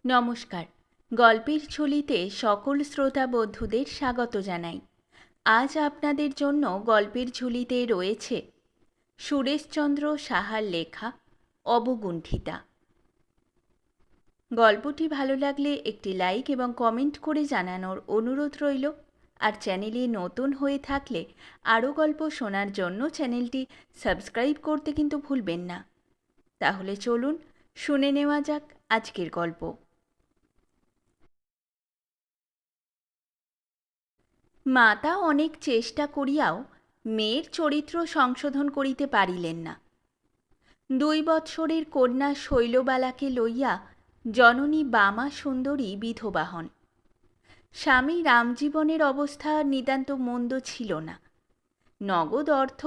নমস্কার। গল্পের ঝুলিতে সকল শ্রোতা বন্ধুদের স্বাগত জানাই। আজ আপনাদের জন্য গল্পের ঝুলিতে রয়েছে সুরেশচন্দ্র সাহার লেখা অবগুণ্ঠিতা। গল্পটি ভালো লাগলে একটি লাইক এবং কমেন্ট করে জানানোর অনুরোধ রইল। আর চ্যানেলে নতুন হয়ে থাকলে আরও গল্প শোনার জন্য চ্যানেলটি সাবস্ক্রাইব করতে কিন্তু ভুলবেন না। তাহলে চলুন শুনে নেওয়া যাক আজকের গল্প। মাতা অনেক চেষ্টা করিয়াও মেয়ের চরিত্র সংশোধন করিতে পারিলেন না। 2 বৎসরের কন্যা শৈলবালাকে লইয়া জননী বামা সুন্দরী বিধবা হন। স্বামী রামজীবনের অবস্থা নিতান্ত মন্দ ছিল না। নগদ অর্থ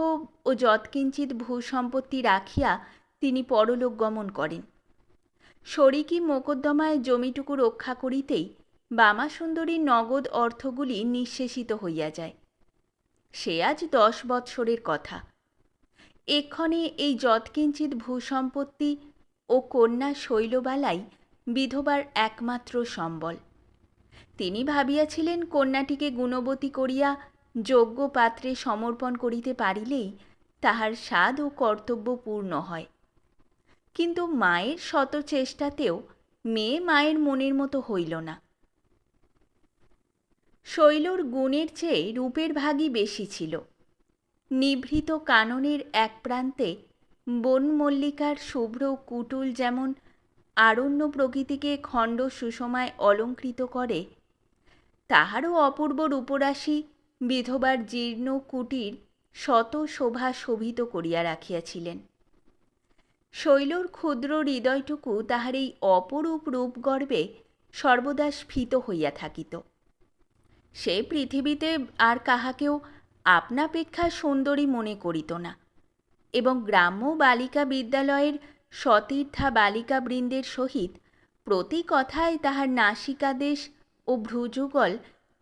ও যৎকিঞ্চিৎ ভূসম্পত্তি রাখিয়া তিনি পরলোক গমন করেন। শরিকি মোকদ্দমায় জমিটুকু রক্ষা করিতেই বামাসুন্দরীর নগদ অর্থগুলি নিঃশেষিত হইয়া যায়। সে আজ 10 বৎসরের কথা। এক্ষণে এই যৎকিঞ্চিৎ ভূসম্পত্তি ও কন্যা শৈলবালাই বিধবার একমাত্র সম্বল। তিনি ভাবিয়াছিলেন কন্যাটিকে গুণবতী করিয়া যোগ্য পাত্রে সমর্পণ করিতে পারিলেই তাহার সাধ ও কর্তব্য পূর্ণ হয়। কিন্তু মায়ের শত চেষ্টাতেও মেয়ে মায়ের মনের মতো হইল না। শৈলর গুণের চেয়ে রূপের ভাগই বেশি ছিল। নিভৃত কাননের এক প্রান্তে বনমল্লিকার শুভ্র কুটুল যেমন আরণ্য প্রকৃতিকে খণ্ড সুষমায় অলঙ্কৃত করে, তাহারও অপূর্ব রূপরাশি বিধবার জীর্ণ কুটির শত শোভা শোভিত করিয়া রাখিয়াছিলেন। শৈলর ক্ষুদ্র হৃদয়টুকু তাহার এই অপরূপ রূপগর্বে সর্বদা স্ফীত হইয়া থাকিত। সে পৃথিবীতে আর কাহাকেও আপনাপেক্ষা সুন্দরী মনে করিত না, এবং গ্রাম্য বালিকা বিদ্যালয়ের সতীর্থা বালিকাবৃন্দের সহিত প্রতি কথায় তাহার নাসিকাদেশ ও ভ্রুযুগল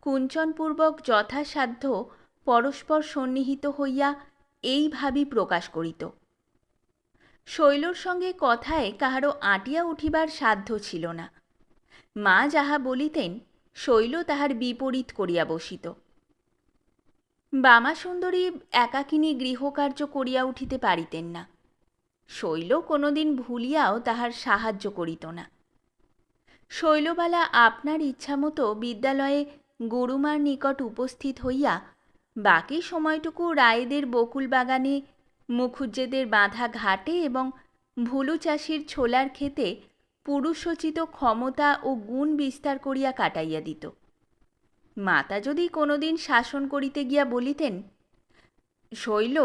কুঞ্চনপূর্বক যথাসাধ্য পরস্পর সন্নিহিত হইয়া এইভাবেই প্রকাশ করিত। শৈলর সঙ্গে কথায় কাহারও আঁটিয়া উঠিবার সাধ্য ছিল না। মা যাহা বলিতেন শৈল তাহার বিপরীত করিয়া বসিত। বামাসুন্দরী একাকিনী গৃহকার্য করিয়া উঠিতে পারিতেন না। শৈল কোনোদিন ভুলিয়াও তাহার সাহায্য করিত না। শৈলবালা আপনার ইচ্ছামতো বিদ্যালয়ে গুরুমার নিকট উপস্থিত হইয়া বাকি সময়টুকু রায়েদের বকুল বাগানে, মুখুজ্জেদের বাঁধা ঘাটে এবং ভুলু চাষির ছোলার ক্ষেতে পুরুষোচিত ক্ষমতা ও গুণ বিস্তার করিয়া কাটাইয়া দিত। মাতা যদি কোনোদিন শাসন করিতে গিয়া বলিতেন, শৈল,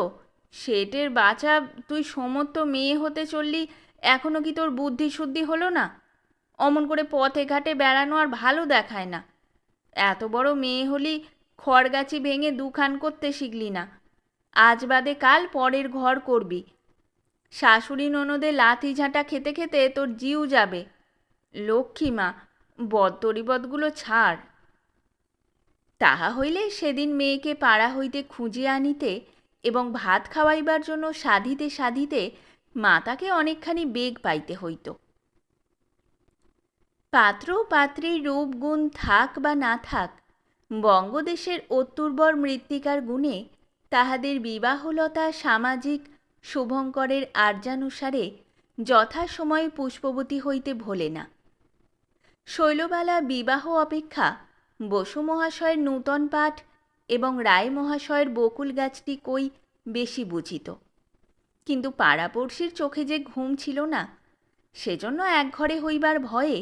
শেঠের বাছা, তুই সমস্ত মেয়ে হতে চললি, এখনো কি তোর বুদ্ধি শুদ্ধি হলো না? অমন করে পথে ঘাটে বেড়ানো আর ভালো দেখায় না। এত বড় মেয়ে হলি, খড়গাছি ভেঙে দুখান করতে শিখলি না। আজ বাদে কাল পরের ঘর করবি। শাশুড়ি ননদে লাথি ঝাঁটা খেতে খেতে তোর জিউ যাবে। লক্ষ্মী মা, বদতরিবতগুলো ছাড়। তাহা হইলে সেদিন মেয়েকে পাড়া হইতে খুঁজিয়া আনিতে এবং ভাত খাওয়াইবার জন্য সাধিতে সাধিতে মাতাকে অনেকখানি বেগ পাইতে হইত। পাত্র পাত্রীর রূপ গুণ থাক বা না থাক, বঙ্গদেশের অত্যুর্বর মৃত্তিকার গুণে তাহাদের বিবাহলতা সামাজিক শুভঙ্করের আর্যানুসারে যথাসময়ে পুষ্পবতী হইতে ভোলে না। শৈলবালা বিবাহ অপেক্ষা বসু মহাশয়ের নূতন পাঠ এবং রায় মহাশয়ের বকুল গাছটি কই বেশি বুঝিত। কিন্তু পাড়াপড়শির চোখে যে ঘুম ছিল না, সেজন্য একঘরে হইবার ভয়ে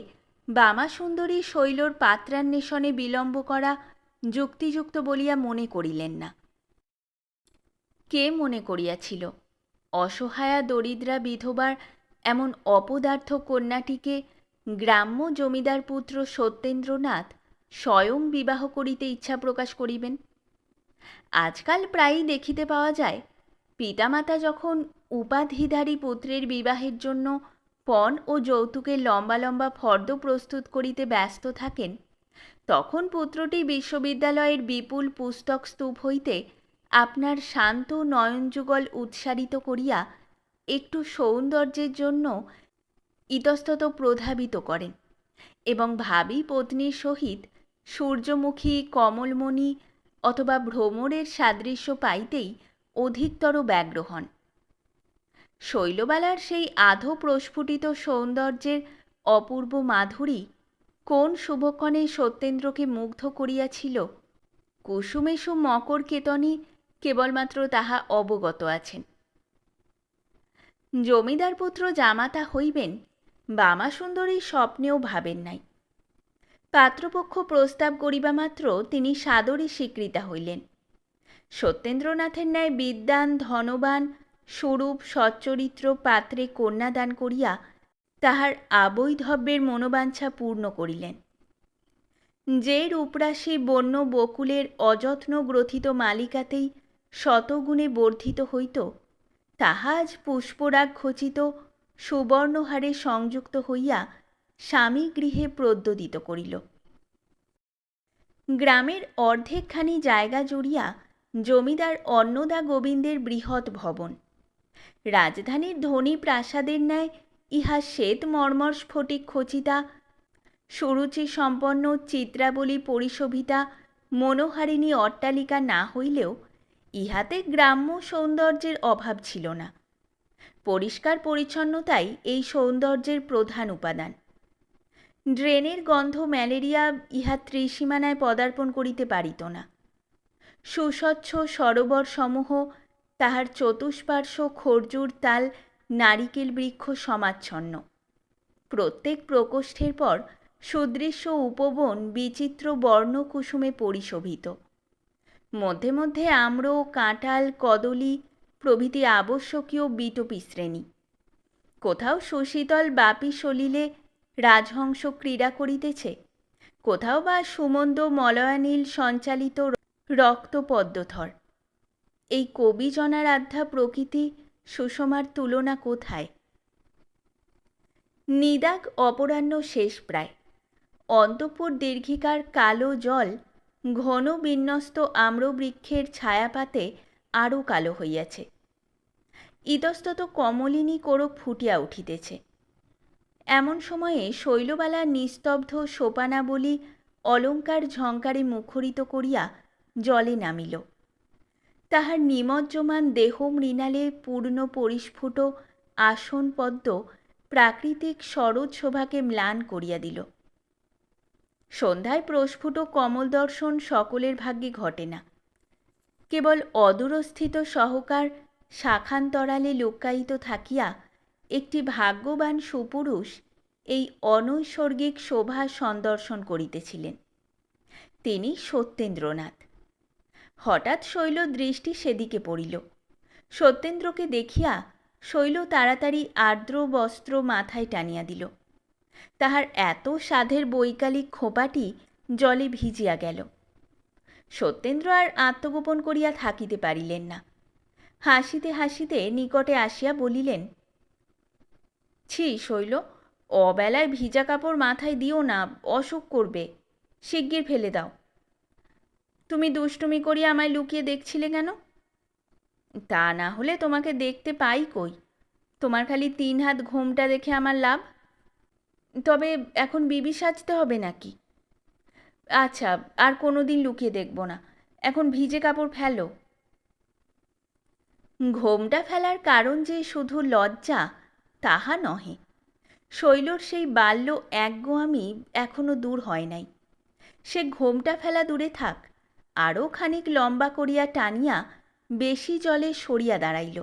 বামাসুন্দরী শৈলর পাত্রান্বেষণে বিলম্ব করা যুক্তিযুক্ত বলিয়া মনে করিলেন না। কে মনে করিয়াছিল অসহায়া দরিদ্রা বিধবার এমন অপদার্থ কন্যাটিকে গ্রাম্য জমিদার পুত্র সত্যেন্দ্রনাথ স্বয়ং বিবাহ করিতে ইচ্ছা প্রকাশ করিবেন? আজকাল প্রায়ই দেখিতে পাওয়া যায়, পিতামাতা যখন উপাধিধারী পুত্রের বিবাহের জন্য পণ ও যৌতুকের লম্বা লম্বা ফর্দ প্রস্তুত করিতে ব্যস্ত থাকেন, তখন পুত্রটি বিশ্ববিদ্যালয়ের বিপুল পুস্তক স্তূপ হইতে আপনার শান্ত নয়নযুগল উৎসারিত করিয়া একটু সৌন্দর্যের জন্য ইতস্তত প্রধাবিত করেন এবং ভাবী পত্নীর সহিত সূর্যমুখী, কমলমণি অথবা ভ্রমরের সাদৃশ্য পাইতেই অধিকতর ব্যগ্র হন। শৈলবালার সেই আধো প্রস্ফুটিত সৌন্দর্যের অপূর্ব মাধুরী কোন শুভক্ষণে সত্যেন্দ্রকে মুগ্ধ করিয়াছিল, কুসুমেষু মকর কেতনী কেবলমাত্র তাহা অবগত আছেন। জমিদার পুত্র জামাতা হইবেন বামাসুন্দরী স্বপ্নেও ভাবেন নাই। পাত্রপক্ষ প্রস্তাব করিবা মাত্র তিনি সাদরে স্বীকৃতা হইলেন। সত্যেন্দ্রনাথের ন্যায় বিদ্বান, ধনবান, স্বরূপ, সচ্চরিত্র পাত্রে কন্যাদান করিয়া তাহার আবৈধব্যের মনোবাঞ্ছা পূর্ণ করিলেন। যে রূপরাশি বন্য বকুলের অযত্ন গ্রথিত মালিকাতেই শতগুণে বর্ধিত হইত, তাহা আজ পুষ্পরাগ খচিত সুবর্ণহারে সংযুক্ত হইয়া স্বামী গৃহে প্রদ্যোদিত করিল। গ্রামের অর্ধেকখানি জায়গা জুড়িয়া জমিদার অন্নদা গোবিন্দের বৃহৎ ভবন। রাজধানীর ধনী প্রাসাদের ন্যায় ইহা শ্বেত মর্মর স্ফটিক খচিতা, সুরুচি সম্পন্ন চিত্রাবলী পরিশোভিতা মনোহারিণী অট্টালিকা না হইলেও ইহাতে গ্রাম্য সৌন্দর্যের অভাব ছিল না। পরিষ্কার পরিচ্ছন্নতাই এই সৌন্দর্যের প্রধান উপাদান। ড্রেনের গন্ধ ম্যালেরিয়া ইহা ত্রিসীমানায় পদার্পণ করিতে পারিত না। সুস্বচ্ছ সরোবর সমূহ, তাহার চতুষ্পার্শ্ব খর্জুর তাল নারিকেল বৃক্ষ সমাচ্ছন্ন। প্রত্যেক প্রকোষ্ঠের পর সুদৃশ্য উপবন বিচিত্র বর্ণকুসুমে পরিশোভিত। মধ্যে মধ্যে আম্র, কাঁঠাল, কদলী প্রভৃতি আবশ্যকীয় বিটপি শ্রেণী। কোথাও সুশীতল বাপি সলিলে রাজহংস ক্রীড়া করিতেছে, কোথাও বা সুমন্দ মলয়ানীল সঞ্চালিত রক্তপদ্মথর। এই কবিজনারাধ্যা প্রকৃতি সুষমার তুলনা কোথায়? নিদাগ অপরাহ্ন শেষ প্রায়। অন্তঃপুর দীর্ঘিকার কালো জল ঘন বিন্যস্ত আম্রবৃক্ষের ছায়াপাতে আরও কালো হইয়াছে। ইতস্তত কমলিনী কোরক ফুটিয়া উঠিতেছে। এমন সময়ে শৈলবালা নিস্তব্ধ সোপানাবলী অলঙ্কার ঝঙ্কারে মুখরিত করিয়া জলে নামিল। তাহার নিমজ্জমান দেহ মৃণালে পূর্ণ পরিস্ফুট আসন পদ্ম প্রাকৃতিক সরোজ শোভাকে ম্লান করিয়া দিল। সন্ধ্যায় প্রস্ফুট কমল দর্শন সকলের ভাগ্যে ঘটে না। কেবল অদূরস্থিত সহকার শাখান্তরালে লুক্কায়িত থাকিয়া একটি ভাগ্যবান সুপুরুষ এই অনৈসর্গিক শোভা সন্দর্শন করিতেছিলেন। তিনি সত্যেন্দ্রনাথ। হঠাৎ শৈল দৃষ্টি সেদিকে পড়িল। সত্যেন্দ্রকে দেখিয়া শৈল তাড়াতাড়ি আর্দ্র বস্ত্র মাথায় টানিয়া দিল। তাহার এত সাধের বৈকালিক খোঁপাটি জলে ভিজিয়া গেল। সত্যেন্দ্র আর আত্মগোপন করিয়া থাকিতে পারিলেন না। হাসিতে হাসিতে নিকটে আসিয়া বলিলেন, ছি শৈল, অবেলায় ভিজা কাপড় মাথায় দিও না, অসুখ করবে, শিগগির ফেলে দাও। তুমি দুষ্টুমি করিয়া আমায় লুকিয়ে দেখছিলে কেন? তা না হলে তোমাকে দেখতে পাই কই? তোমার খালি 3 হাত ঘোমটা দেখে আমার লাভ? তবে এখন বিবি সাজতে হবে নাকি? আচ্ছা, আর কোনো দিন লুকিয়ে দেখব না, এখন ভিজে কাপড় ফেলো। ঘোমটা ফেলার কারণ যে শুধু লজ্জা তাহা নহে। শৈলর সেই বাল্য একগোয়ামি এখনো দূর হয় নাই। সে ঘোমটা ফেলা দূরে থাক, আরও খানিক লম্বা করিয়া টানিয়া বেশি জলে সরিয়া দাঁড়াইল।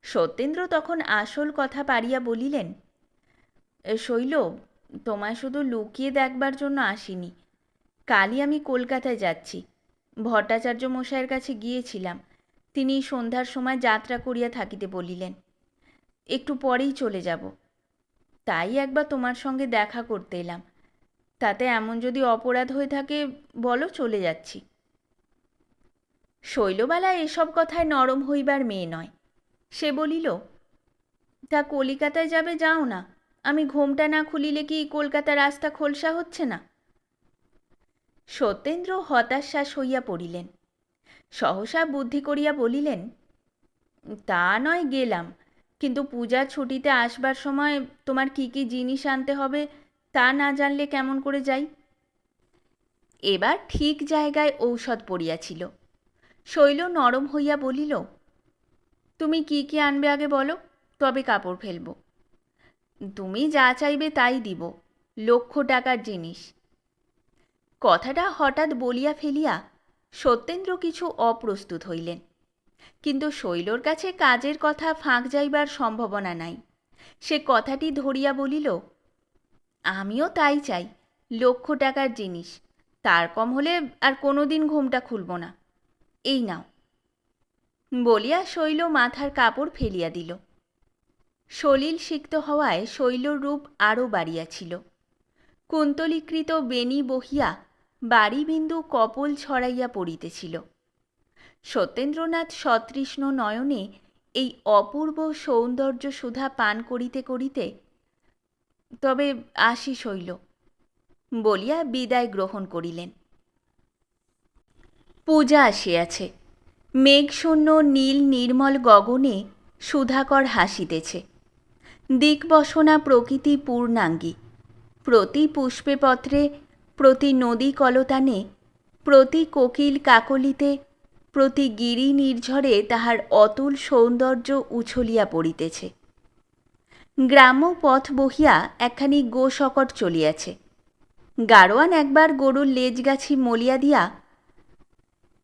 সত্যেন্দ্র তখন আসল কথা পারিয়া বলিলেন, শৈল, তোমায় শুধু লুকিয়ে দেখবার জন্য আসিনি। কালই আমি কলকাতায় যাচ্ছি। ভট্টাচার্য মশাইয়ের কাছে গিয়েছিলাম। তিনি সন্ধ্যার সময় যাত্রা করিয়া থাকিতে বলিলেন। একটু পরেই চলে যাব। তাই একবার তোমার সঙ্গে দেখা করতে এলাম। তাতে এমন যদি অপরাধ হয়ে থাকে বলো, চলে যাচ্ছি। শৈলবালা এসব কথায় নরম হইবার মেয়ে নয়। সে বলিল, তা কলিকাতায় যাবে, যাও না। আমি ঘোমটা না খুলিলে কি কলকাতা রাস্তা খোলসা হচ্ছে না? সত্যেন্দ্র হতাশ্বাস হইয়া পড়িলেন। সহসা বুদ্ধি করিয়া বলিলেন, তা নয় গেলাম, কিন্তু পূজার ছুটিতে আসবার সময় তোমার কি কি জিনিস আনতে হবে তা না জানলে কেমন করে যাই? এবার ঠিক জায়গায় ঔষধ পড়িয়াছিল। শৈল নরম হইয়া বলিল, তুমি কি কি আনবে আগে বলো, তবে কাপড় ফেলব। তুমি যা চাইবে তাই দিব, 1,00,000 টাকার জিনিস। কথাটা হঠাৎ বলিয়া ফেলিয়া সত্যেন্দ্র কিছু অপ্রস্তুত হইলেন, কিন্তু শৈলর কাছে কাজের কথা ফাঁক যাইবার সম্ভাবনা নাই। সে কথাটি ধরিয়া বলিল, আমিও তাই চাই, 1,00,000 টাকার জিনিস, তার কম হলে আর কোনোদিন ঘোমটা খুলব না, এই নাও। বলিয়া শৈল মাথার কাপড় ফেলিয়া দিল। সলিল সিক্ত হওয়ায় শৈলর রূপ আরও বাড়িয়াছিল। কুন্তলীকৃত বেণী বহিয়া বাড়িবিন্দু কপল ছড়াইয়া পড়িতেছিল। সত্যেন্দ্রনাথ সতৃষ্ণ নয়নে এই অপূর্ব সৌন্দর্য সুধা পান করিতে করিতে, তবে আসি শৈল, বলিয়া বিদায় গ্রহণ করিলেন। পূজা আসিয়াছে। মেঘশূন্য নীল নির্মল গগনে সুধাকর হাসিতেছে। দিকবসনা প্রকৃতি পূর্ণাঙ্গী। প্রতি পুষ্পে পত্রে, প্রতি নদী কলতানে, প্রতি কোকিল কাকলিতে, প্রতি গিরি নির্ঝরে তাহার অতুল সৌন্দর্য উছলিয়া পড়িতেছে। গ্রাম্য পথ বহিয়া একখানি গোশকট চলিয়াছে। গাড়োয়ান একবার গরুর লেজগাছি মলিয়া দিয়া,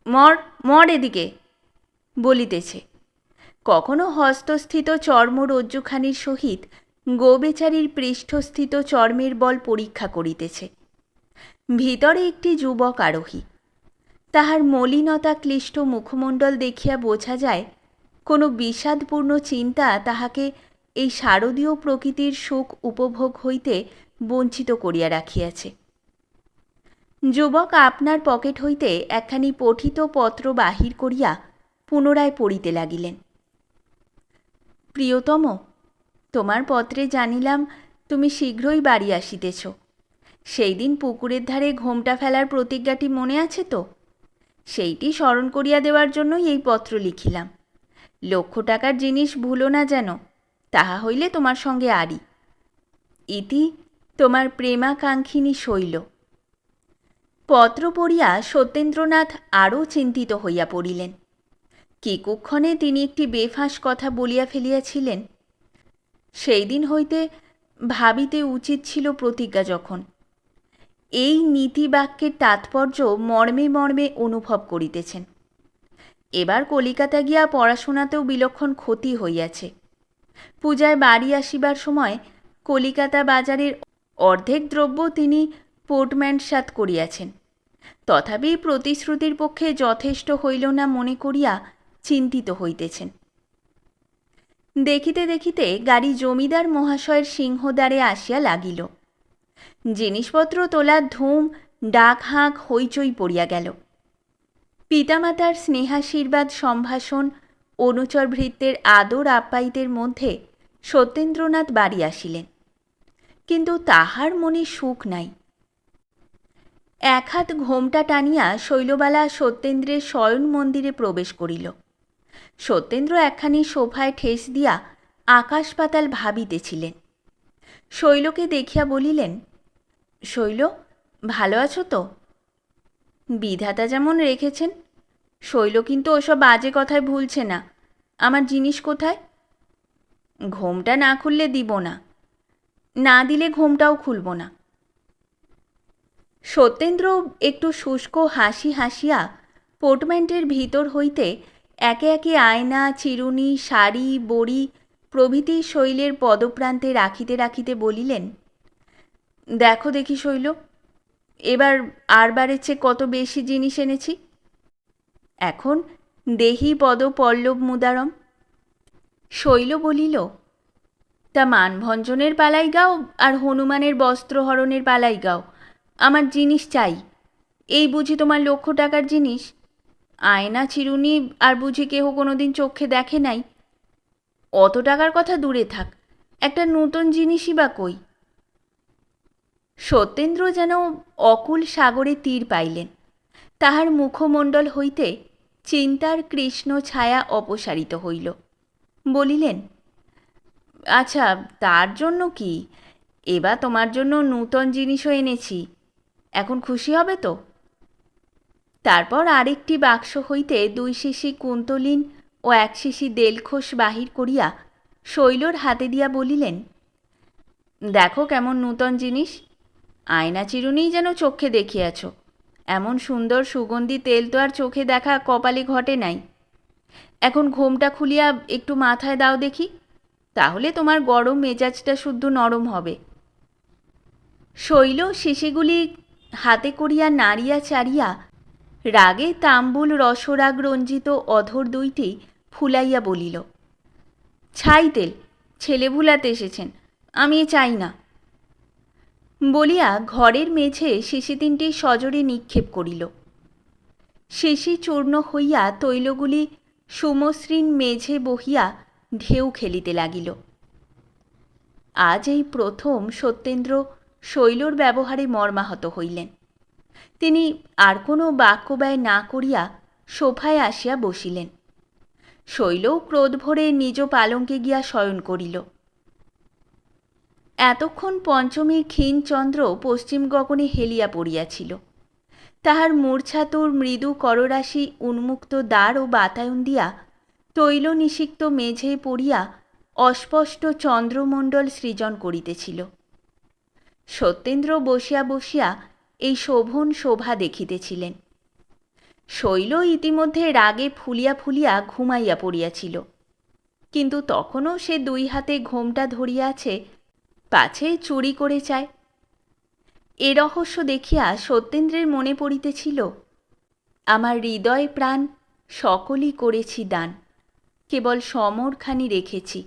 মর মর এদিকে বলিতেছে। কখনো হস্তস্থিত চর্মরজ্জুখানির সহিত গোবেচারীর পৃষ্ঠস্থিত চর্মের বল পরীক্ষা করিতেছে। ভিতরে একটি যুবক আরোহী। তাহার মলিনতা ক্লিষ্ট মুখমণ্ডল দেখিয়া বোঝা যায় কোনো বিষাদপূর্ণ চিন্তা তাহাকে এই শারদীয় প্রকৃতির সুখ উপভোগ হইতে বঞ্চিত করিয়া রাখিয়াছে। যুবক আপনার পকেট হইতে একখানি পঠিত পত্র বাহির করিয়া পুনরায় পড়িতে লাগিলেন। প্রিয়তম, তোমার পত্রে জানিলাম তুমি শীঘ্রই বাড়ি আসিতেছ। সেই দিন পুকুরের ধারে ঘোমটা ফেলার প্রতিজ্ঞাটি মনে আছে তো? সেইটি স্মরণ করিয়া দেওয়ার জন্যই এই পত্র লিখিলাম। 1,00,000 টাকার জিনিস ভুলো না যেন, তাহা হইলে তোমার সঙ্গে আরি। ইতি তোমার প্রেমাকাঙ্ক্ষিনী শৈল। পত্র পড়িয়া সত্যেন্দ্রনাথ আরও চিন্তিত হইয়া পড়িলেন। কি কুক্ষণে তিনি একটি বেফাঁস কথা বলিয়া ফেলিয়াছিলেন। সেই দিন হইতে ভাবিতে উচিত ছিল প্রতিজ্ঞা যখন। এই নীতিবাক্যের তাৎপর্য মর্মে মর্মে অনুভব করিতেছেন। এবার কলিকাতা গিয়া পড়াশোনাতেও বিলক্ষণ ক্ষতি হইয়াছে। পূজায় বাড়ি আসিবার সময় কলিকাতা বাজারের অর্ধেক দ্রব্য তিনি পোর্টম্যানসাত করিয়াছেন। তথাপি প্রতিশ্রুতির পক্ষে যথেষ্ট হইল না মনে করিয়া চিন্তিত হইতেছেন। দেখিতে দেখিতে গাড়ি জমিদার মহাশয়ের সিংহদ্বারে আসিয়া লাগিল। জিনিসপত্র তোলার ধুম, ডাক হাঁক, হইচই পড়িয়া গেল। পিতামাতার স্নেহাশীর্বাদ সম্ভাষণ, অনুচর ভৃত্যের আদর আপ্যায়িতের মধ্যে সত্যেন্দ্রনাথ বাড়ি আসিলেন, কিন্তু তাহার মনে সুখ নাই। এক হাত ঘোমটা টানিয়া শৈলবালা সত্যেন্দ্রের শয়ন মন্দিরে প্রবেশ করিল। সত্যেন্দ্র একখানি সোফায় ঠেস দিয়া আকাশ পাতাল ভাবিতেছিলেন। শৈলকে দেখিয়া বলিলেন, শৈল, ভালো আছো তো? বিধাতা যেমন রেখেছেন। শৈল কিন্তু ওসব বাজে কথায় ভুলছে না। আমার জিনিস কোথায়? ঘোমটা না খুললে দিব না, না দিলে ঘোমটাও খুলব না। সত্যেন্দ্র একটু শুষ্ক হাসি হাসিয়া পোর্টম্যান্টের ভিতর হইতে একে একে আয়না, চিরুনি, শাড়ি, বড়ি প্রভৃতি শৈলের পদপ্রান্তে রাখিতে রাখিতে বলিলেন, দেখো দেখি শৈল, এবার আরবারের চেয়ে কত বেশি জিনিস এনেছি। এখন দেহি পদ পল্লব মুদারম। শৈল বলিল, তা মানভঞ্জনের পালাই গাও আর হনুমানের বস্ত্রহরণের পালাই গাও, আমার জিনিস চাই। এই বুঝি তোমার 1,00,000 টাকার জিনিস? আয়না, চিরুনি আর বুঝি কেহ কোনোদিন চোখে দেখে নাই? অত টাকার কথা দূরে থাক, একটা নূতন জিনিসই বা কই? সত্যেন্দ্র যেন অকুল সাগরে তীর পাইলেন। তাহার মুখমণ্ডল হইতে চিন্তার কৃষ্ণ ছায়া অপসারিত হইল। বলিলেন, আচ্ছা, তার জন্য কি? এবার তোমার জন্য নূতন জিনিসও এনেছি, এখন খুশি হবে তো? তারপর আরেকটি বাক্স হইতে 2 শিশি কুন্তলিন ও 1 শিশি দেলখোস বাহির করিয়া শৈলর হাতে দিয়া বলিলেন, দেখো কেমন নূতন জিনিস, আয়না চিরুনিই যেন চোখে দেখিয়াছ। এমন সুন্দর সুগন্ধি তেল তো আর চোখে দেখা কপালে ঘটে নাই। এখন ঘোমটা খুলিয়া একটু মাথায় দাও দেখি, তাহলে তোমার গরম মেজাজটা শুদ্ধ নরম হবে। শৈল শিশিগুলি হাতে করিয়া নাড়িয়া চাড়িয়া রাগে তাম্বুল রসরাগ রঞ্জিত অধর দুইটি ফুলাইয়া বলিল, ছাই তেল, ছেলে ভুলাতে এসেছেন, আমি চাই না। বলিয়া ঘরের মেঝে শিশি 3টি সজোরে নিক্ষেপ করিল। শিশি চূর্ণ হইয়া তৈলগুলি সুমসৃণ মেঝে বহিয়া ঢেউ খেলিতে লাগিল। আজ এই প্রথম সত্যেন্দ্র শৈলর ব্যবহারে মর্মাহত হইলেন। তিনি আর কোনো বাক্যব্যয় না করিয়া সোফায় আসিয়া বসিলেন। শৈলও ক্রোধ ভরে নিজ পালঙ্কে গিয়া শয়ন করিল। এতক্ষণ পঞ্চমীর ক্ষীণ চন্দ্র পশ্চিম গগনে হেলিয়া পড়িয়াছিল। তাহার মূর্ছাতুর মৃদু কররাশি উন্মুক্ত দ্বার ও বাতায়ন দিয়া তৈল নিষিক্ত মেঝে পড়িয়া অস্পষ্ট চন্দ্রমণ্ডল সৃজন করিতেছিল। সত্যেন্দ্র বসিয়া বসিয়া এই শোভন শোভা দেখিতেছিলেন। শৈল ইতিমধ্যে রাগে ফুলিয়া ফুলিয়া ঘুমাইয়া পড়িয়াছিল, কিন্তু তখনও সে 2 হাতে ঘোমটা ধরিয়াছে, পাছে চুরি করে চায়। এ রহস্য দেখিয়া সত্যেন্দ্রের মনে পড়িতেছিল, আমার হৃদয় প্রাণ সকলই করেছি দান, কেবল সমরখানি রেখেছি,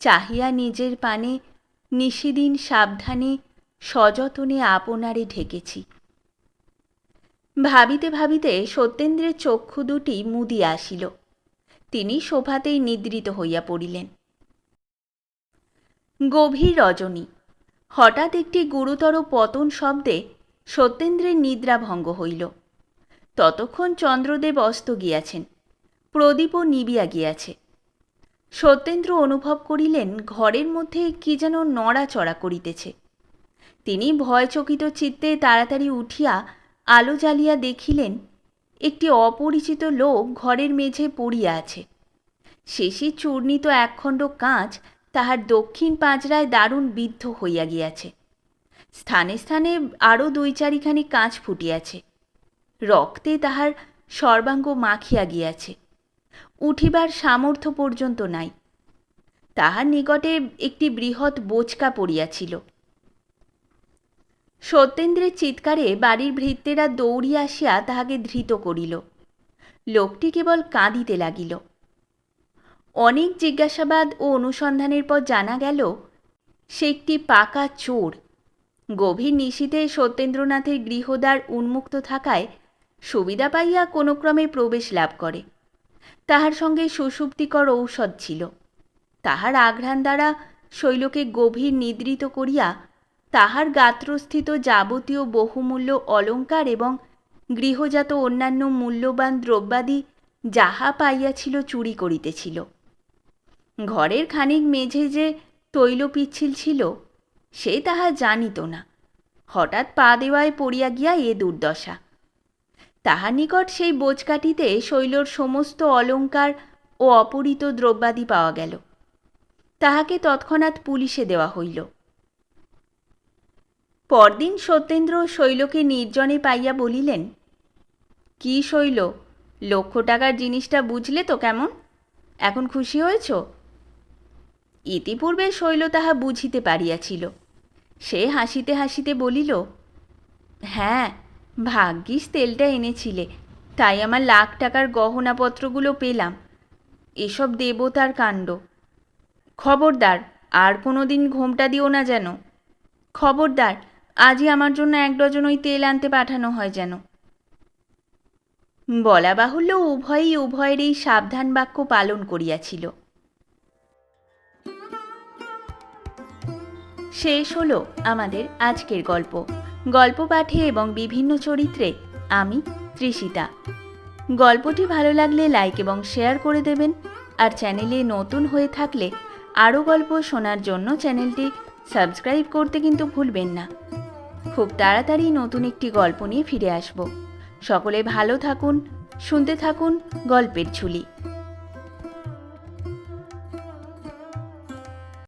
চাহিয়া নিজের পানে নিশিদিন সাবধানে সযতনে আপনারে ঢেকেছি। ভাবিতে ভাবিতে সত্যেন্দ্রের চক্ষু দুটি মুদিয়া আসিল। তিনি শোভাতেই নিদ্রিত হইয়া পড়িলেন। গভীর রজনী। হঠাৎ একটি গুরুতর পতন শব্দে সত্যেন্দ্রের নিদ্রাভঙ্গ হইল। ততক্ষণ চন্দ্রদেব অস্ত গিয়াছেন, প্রদীপও নিবিয়া গিয়াছে। সত্যেন্দ্র অনুভব করিলেন ঘরের মধ্যে কি যেন নড়াচড়া করিতেছে। তিনি ভয়চকিত চিত্তে তাড়াতাড়ি উঠিয়া আলো জ্বালিয়া দেখিলেন একটি অপরিচিত লোক ঘরের মেঝে পড়িয়া আছে। শেষে চূর্ণিত একখণ্ড কাঁচ তাহার দক্ষিণ পাঁজরায় দারুণ বিদ্ধ হইয়া গিয়াছে। স্থানে স্থানে আরও 2-4খানি কাঁচ ফুটিয়াছে। রক্তে তাহার সর্বাঙ্গ মাখিয়া গিয়াছে। উঠিবার সামর্থ্য পর্যন্ত নাই। তাহার নিকটে একটি বৃহৎ বোচকা পড়িয়াছিল। সত্যেন্দ্রের চিৎকারে বাড়ির ভৃত্যেরা দৌড়িয়া আসিয়া তাহাকে ধৃত করিল। লোকটি কেবল কাঁদিতে লাগিল। অনেক জিজ্ঞাসাবাদ ও অনুসন্ধানের পর জানা গেল সে একটি পাকা চোর। গভীর নিশীথে সত্যেন্দ্রনাথের গৃহদ্বার উন্মুক্ত থাকায় সুবিধা পাইয়া কোনো ক্রমে প্রবেশ লাভ করে। তাহার সঙ্গে সুষুপ্তিকর ঔষধ ছিল। তাহার আঘ্রাণ দ্বারা শৈলকে গভীর নিদ্রিত করিয়া তাহার গাত্রস্থিত যাবতীয় বহুমূল্য অলঙ্কার এবং গৃহজাত অন্যান্য মূল্যবান দ্রব্যাদি যাহা পাইয়াছিল চুরি করিতেছিল। ঘরের খানিক মেঝে যে তৈল পিচ্ছিল ছিল সে তাহা জানিত না। হঠাৎ পা দেওয়ায় পড়িয়া গিয়া এ দুর্দশা। তাহার নিকট সেই বোচকাটিতে শৈলর সমস্ত অলঙ্কার ও অপহৃত দ্রব্যাদি পাওয়া গেল। তাহাকে তৎক্ষণাৎ পুলিশে দেওয়া হইল। পরদিন সত্যেন্দ্র শৈলকে নির্জনে পাইয়া বলিলেন, কি শৈল, 1,00,000 টাকার জিনিসটা বুঝলে তো কেমন? এখন খুশি হয়েছ? ইতিপূর্বে শৈল তাহা বুঝিতে পারিয়াছিল। সে হাসিতে হাসিতে বলিল, হ্যাঁ, ভাগ্যিস তেলটা এনেছিলে, তাই আমার 1,00,000 টাকার গহনাপত্রগুলো পেলাম। এসব দেবতার কাণ্ড। খবরদার, আর কোনো দিন ঘোমটা দিও না যেন। খবরদার, আজই আমার জন্য 1 ডজন ওই তেল আনতে পাঠানো হয় যেন। বলা বাহুল্য উভয়ই উভয়ের এই সাবধান বাক্য পালন করিয়াছিল। শেষ হলো আমাদের আজকের গল্প। গল্প পাঠে এবং বিভিন্ন চরিত্রে আমি তৃষিতা। গল্পটি ভালো লাগলে লাইক এবং শেয়ার করে দেবেন। আর চ্যানেলে নতুন হয়ে থাকলে আরও গল্প শোনার জন্য চ্যানেলটি সাবস্ক্রাইব করতে কিন্তু ভুলবেন না। খুব তাড়াতাড়ি নতুন একটি গল্প নিয়ে ফিরে আসব। সকলে ভালো থাকুন, শুনতে থাকুন গল্পের ঝুলি।